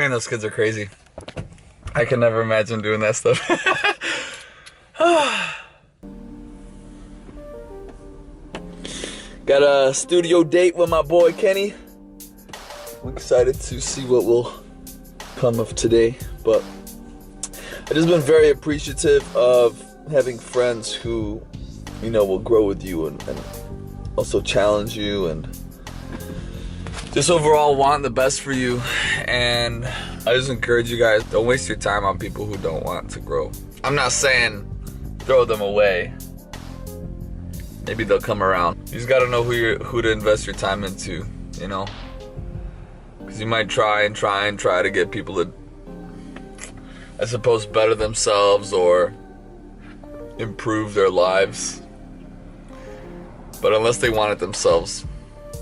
Trey and those kids are crazy. I can never imagine doing that stuff. Got a studio date with my boy Kenny. I'm excited to see what will come of today, but I've just been very appreciative of having friends who, you know, will grow with you and also challenge you and just overall want the best for you. And I just encourage you guys, don't waste your time on people who don't want to grow. I'm not saying throw them away. Maybe they'll come around. You just gotta know who to invest your time into, you know? Because you might try to get people to, I suppose, better themselves or improve their lives. But unless they want it themselves,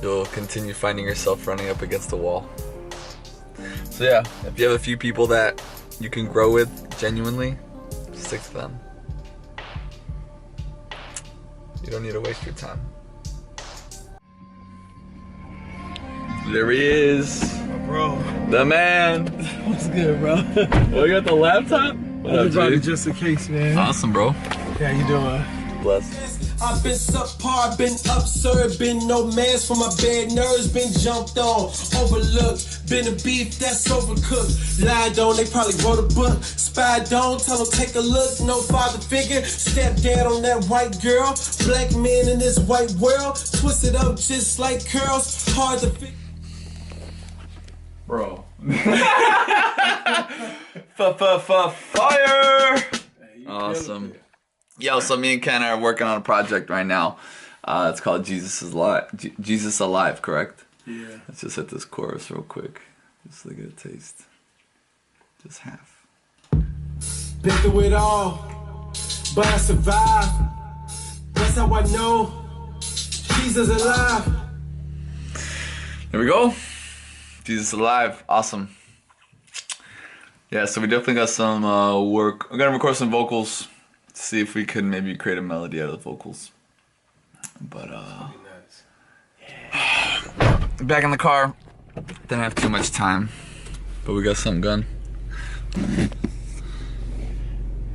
you'll continue finding yourself running up against the wall. So yeah, if you have a few people that you can grow with genuinely, stick to them. You don't need to waste your time. There he is. Bro. The man. What's good, bro? Oh, you got the laptop? What up, brought it dude? just in case, man. Awesome, bro. How you doing? Blessed. I've been subpar, been absurd, been no man's for my bad nerves, been jumped on, overlooked, been a beef that's overcooked, lied on, they probably wrote a book, spied on, tell them take a look, no father figure, stepdad on that white girl, black man in this white world, twisted up just like curls, hard to figure. Bro. Fire! Awesome. Yo, so me and Ken are working on a project right now. It's called Jesus is Alive. Jesus Alive, correct? Yeah. Let's just hit this chorus real quick. Just look at a taste. Just half. Been through it all, but I survived. That's how I know Jesus alive. There we go. Jesus Alive. Awesome. Yeah, so we definitely got some work. We're gonna record some vocals. See if we could maybe create a melody out of the vocals. But yeah. Back in the car. Didn't have too much time, but we got something done.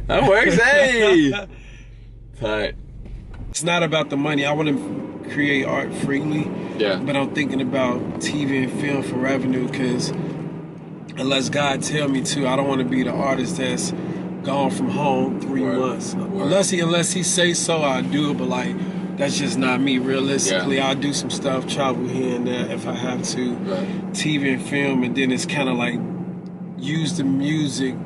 That works. Hey. Tight. It's not about the money. I want to create art freely. Yeah. But I'm thinking about TV and film for revenue, because unless God tell me to, I don't want to be the artist that's gone from home 3 months. Unless he say so, I'll do it, but like that's just not me. Realistically, I'll do some stuff, travel here and there if I have to. Right. TV and film, and then it's kind of like use the music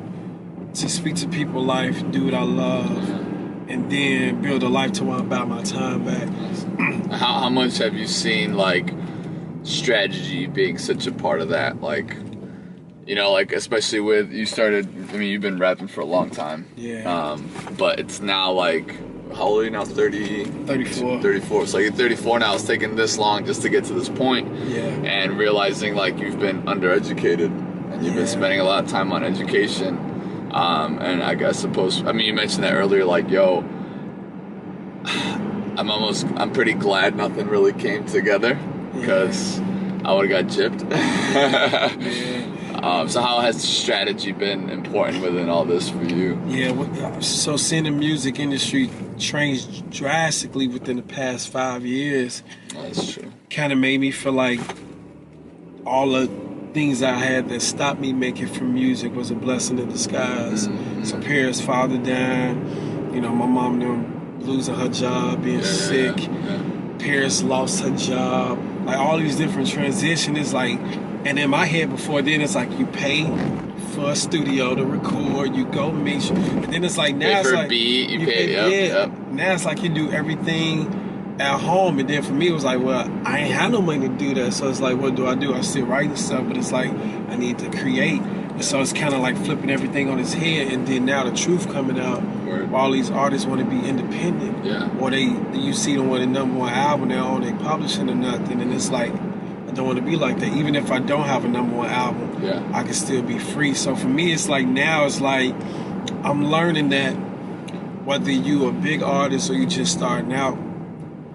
to speak to people's life, do what I love, and then build a life to where I buy my time back. How much have you seen like strategy being such a part of that? Like, you know, like especially with you started. I mean, you've been rapping for a long time. Yeah. But it's now like, how old are you now? 30? 34. 34. So you're 34 now. It's taken this long just to get to this point. Yeah. And realizing like you've been undereducated and you've been spending a lot of time on education. And I suppose, I mean, you mentioned that earlier. Like, yo, I'm pretty glad nothing really came together because I would have got gypped. So how has strategy been important within all this for you? Yeah, so seeing the music industry change drastically within the past 5 years. That's true. Kind of made me feel like all the things I had that stopped me making from music was a blessing in disguise. Mm-hmm. So parents' father dying, you know, my mom them losing her job, being sick. Parents lost her job. Like all these different transitions, it's like, and in my head before then, it's like you pay for a studio to record, you go mix, and then it's like now pay it's for like a beat, you pay. Now it's like you do everything at home, and then for me it was like, well, I ain't have no money to do that, so it's like, what do? I still write and stuff, but it's like I need to create, and so it's kind of like flipping everything on its head, and then now the truth coming out. While all these artists want to be independent, or you see them with a #1 album, they're on they publishing or nothing, and it's like, I don't want to be like that. Even if I don't have a #1 album, I can still be free. So for me, it's like now it's like I'm learning that whether you a big artist or you just starting out,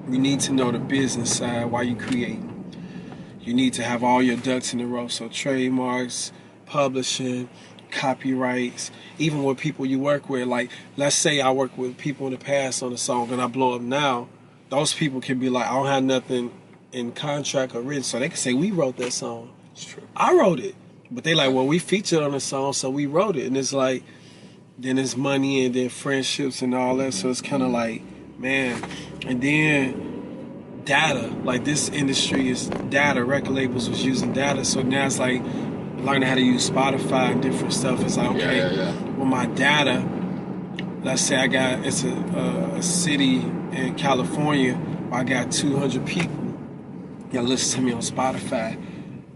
you need to know the business side while you create. You need to have all your ducks in a row. So trademarks, publishing, copyrights, even with people you work with. Like, let's say I work with people in the past on a song and I blow up now. Those people can be like, I don't have nothing in contract or written, so they can say, we wrote that song. It's true. I wrote it. But they like, well, we featured on the song, so we wrote it. And it's like, then it's money and then friendships and all that. So it's kind of like, man. And then data. Like, this industry is data. Record labels was using data. So now it's like learning how to use Spotify and different stuff. It's like, okay, with my data, let's say it's a city in California where I got 200 people that listen to me on Spotify.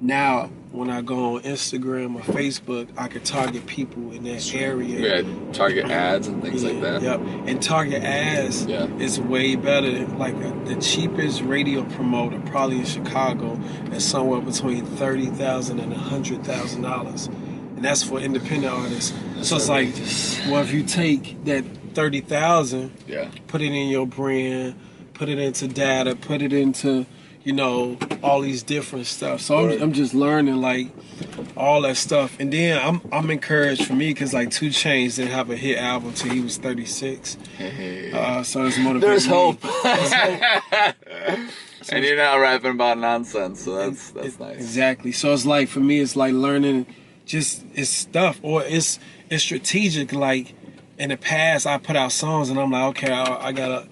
Now, when I go on Instagram or Facebook, I could target people in that area. Yeah, target ads and things like that. Yep. And target ads is way better. Like, the cheapest radio promoter, probably in Chicago, is somewhere between $30,000 and $100,000, and that's for independent artists. So it's like, well, if you take that $30,000, put it in your brand, put it into data, put it into, you know, all these different stuff. So I'm just learning, like, all that stuff. And then I'm encouraged for me because, like, 2 Chainz didn't have a hit album until he was 36. So it's motivating. There's hope. There's hope. And you're not rapping about nonsense, so that's nice. Exactly. So it's like, for me, it's like learning just it's stuff, or it's strategic. Like, in the past, I put out songs and I'm like, okay, I got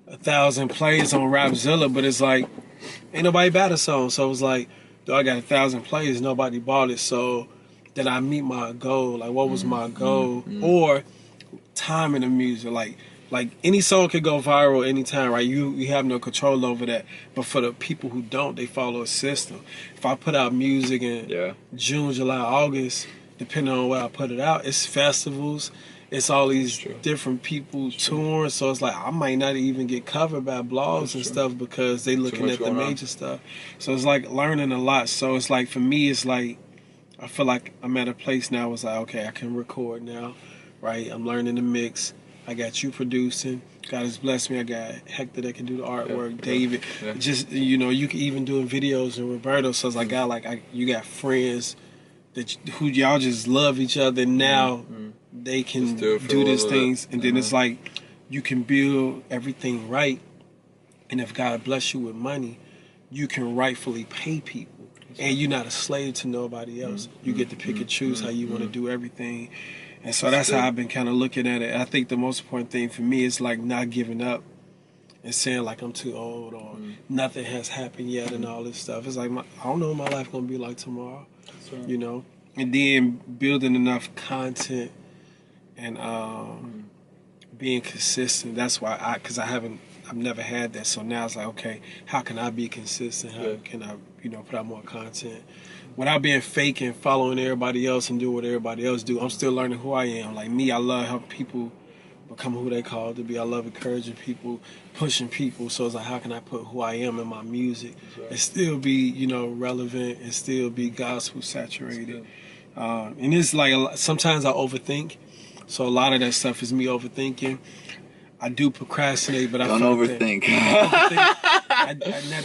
1,000 plays on Rapzilla, but it's like, ain't nobody bought a song. So it was like, I got 1,000 plays, nobody bought it. So did I meet my goal? Like, what was my goal? Or time in the music. Like any song could go viral anytime, right? You have no control over that. But for the people who don't, they follow a system. If I put out music in June, July, August, depending on where I put it out, it's festivals. It's all these different people touring, so it's like I might not even get covered by blogs and stuff because they looking at the major stuff. So it's like learning a lot. So it's like, for me, it's like I feel like I'm at a place now. It's like, okay, I can record now, right? I'm learning to mix. I got you producing. God has blessed me. I got Hector that can do the artwork. David, just, you know, you can even doing videos, and Roberto. So it's like, God, you got friends who y'all just love each other. And now they can do these things, and then it's like you can build everything right, and if God bless you with money, you can rightfully pay people, and you're not a slave to nobody else. You get to pick and choose how you want to do everything, and so that's how I've been kind of looking at it. I think the most important thing for me is like not giving up and saying like I'm too old or nothing has happened yet and all this stuff. It's like I don't know what my life gonna be like tomorrow, you know, and then building enough content and being consistent. That's why because I've never had that. So now it's like, okay, how can I be consistent? How can I, you know, put out more content without being fake and following everybody else and do what everybody else do? I'm still learning who I am. Like me, I love helping people become who they called to be. I love encouraging people, pushing people. So it's like, how can I put who I am in my music and still be, you know, relevant and still be gospel saturated? And it's like sometimes I overthink. So a lot of that stuff is me overthinking. I do procrastinate, but don't overthink. I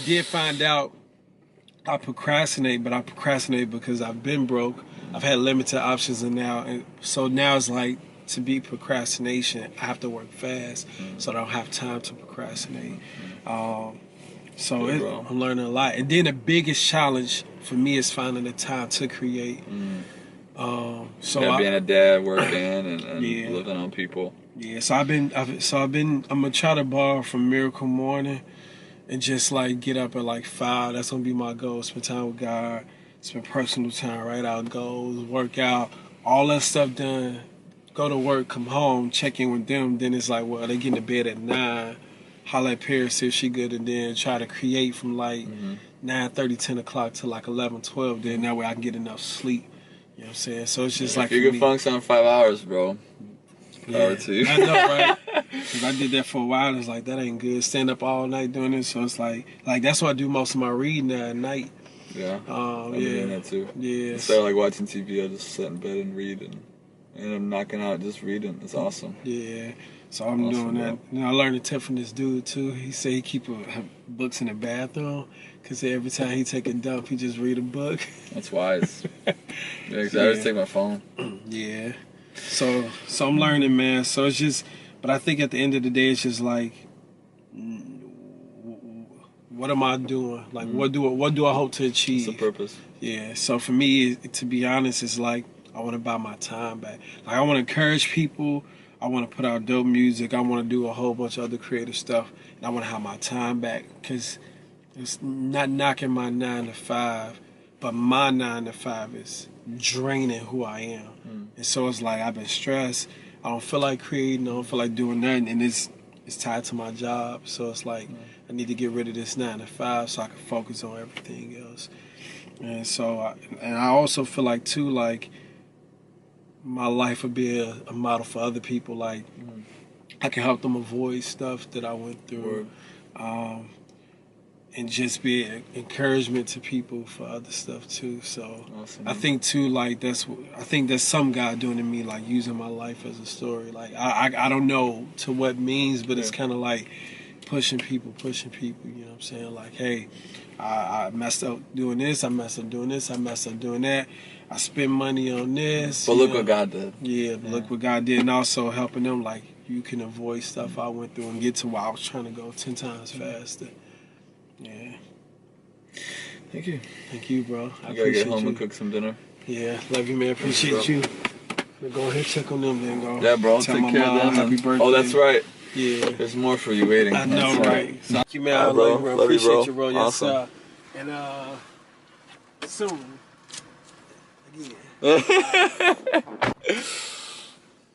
did find out I procrastinate, but I procrastinate because I've been broke. I've had limited options, and so now it's like, to be procrastination, I have to work fast, so I don't have time to procrastinate. I'm learning a lot. And then the biggest challenge for me is finding the time to create. Being a dad, working and living on people. Yeah, so I'm gonna try to borrow from Miracle Morning and just like get up at like 5. That's gonna be my goal. Spend time with God, spend personal time, write out goals, work out, all that stuff done. Go to work, come home, check in with them. Then it's like, well, they get to bed at 9. Holler at Paris, see if she good, and then try to create from like 9:30, 10 o'clock to like 11, 12. Then that way I can get enough sleep. You know what I'm saying? So it's just like, you can function on 5 hours, bro. Power to you. I know, right? Because I did that for a while. It's like, that ain't good. Stand up all night doing this. So it's like that's why I do most of my reading at night. Yeah. I'm doing that too. Yeah. Instead of like watching TV, I just sit in bed and read and And I'm knocking out just reading. It's awesome. Yeah. So I'm Awesome, doing that. You know, I learned a tip from this dude too. He said he keep books in the bathroom because every time he take a dump, he just read a book. That's wise. Yeah, 'cause I always take my phone. Yeah. So I'm learning, man. So it's just, but I think at the end of the day, it's just like, what am I doing? Like, what do I hope to achieve? What's the purpose? Yeah. So for me, to be honest, it's like I want to buy my time back. Like I want to encourage people. I want to put out dope music. I want to do a whole bunch of other creative stuff, and I want to have my time back because it's not knocking my 9 to 5, but my 9 to 5 is draining who I am. And so it's like I've been stressed. I don't feel like creating. I don't feel like doing nothing, and it's tied to my job. So it's like I need to get rid of this 9 to 5 so I can focus on everything else. And so, I also feel like too, like my life would be a model for other people. Like I can help them avoid stuff that I went through, and just be an encouragement to people for other stuff too. So Awesome, I think too, like I think that's some God doing to me, like using my life as a story. Like I don't know to what means, but it's kind of like pushing people. You know what I'm saying? Like, hey, I messed up doing this. I messed up doing this. I messed up doing that. I spent money on this. But look what God did. Yeah, look what God did, and also helping them. Like you can avoid stuff I went through and get to where I was trying to go 10 times faster. Yeah. Thank you. Thank you, bro. I gotta get home and cook some dinner. Yeah, love you, man. Appreciate you. Go ahead, check on them, then go. Yeah, bro. Tell Take my care mom of them. happy birthday. Oh, that's right. Yeah. There's more for you waiting. I know, That's right? So, thank you, man. All I right, love you, bro. Love you, Appreciate bro. you, bro. Yes, Awesome. sir. And soon, again.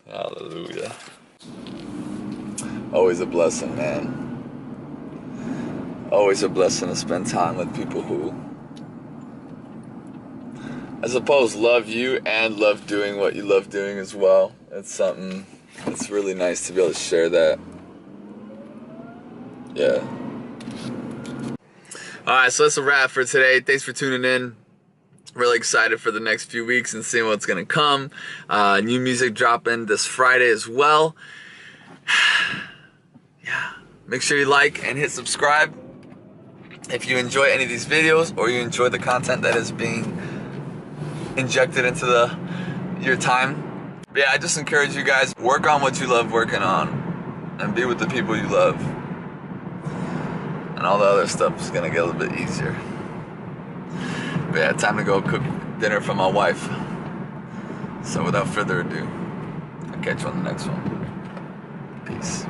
Hallelujah. Always a blessing, man. Always a blessing to spend time with people who, I suppose, love you and love doing what you love doing as well. It's something, it's really nice to be able to share that. Yeah. Alright, so that's a wrap for today. Thanks for tuning in. Really excited for the next few weeks and seeing what's gonna come. New music dropping this Friday as well. Yeah. Make sure you like and hit subscribe if you enjoy any of these videos or you enjoy the content that is being injected into your time. But yeah, I just encourage you guys, work on what you love working on and be with the people you love. And all the other stuff is gonna get a little bit easier. But yeah, time to go cook dinner for my wife. So without further ado, I'll catch you on the next one. Peace.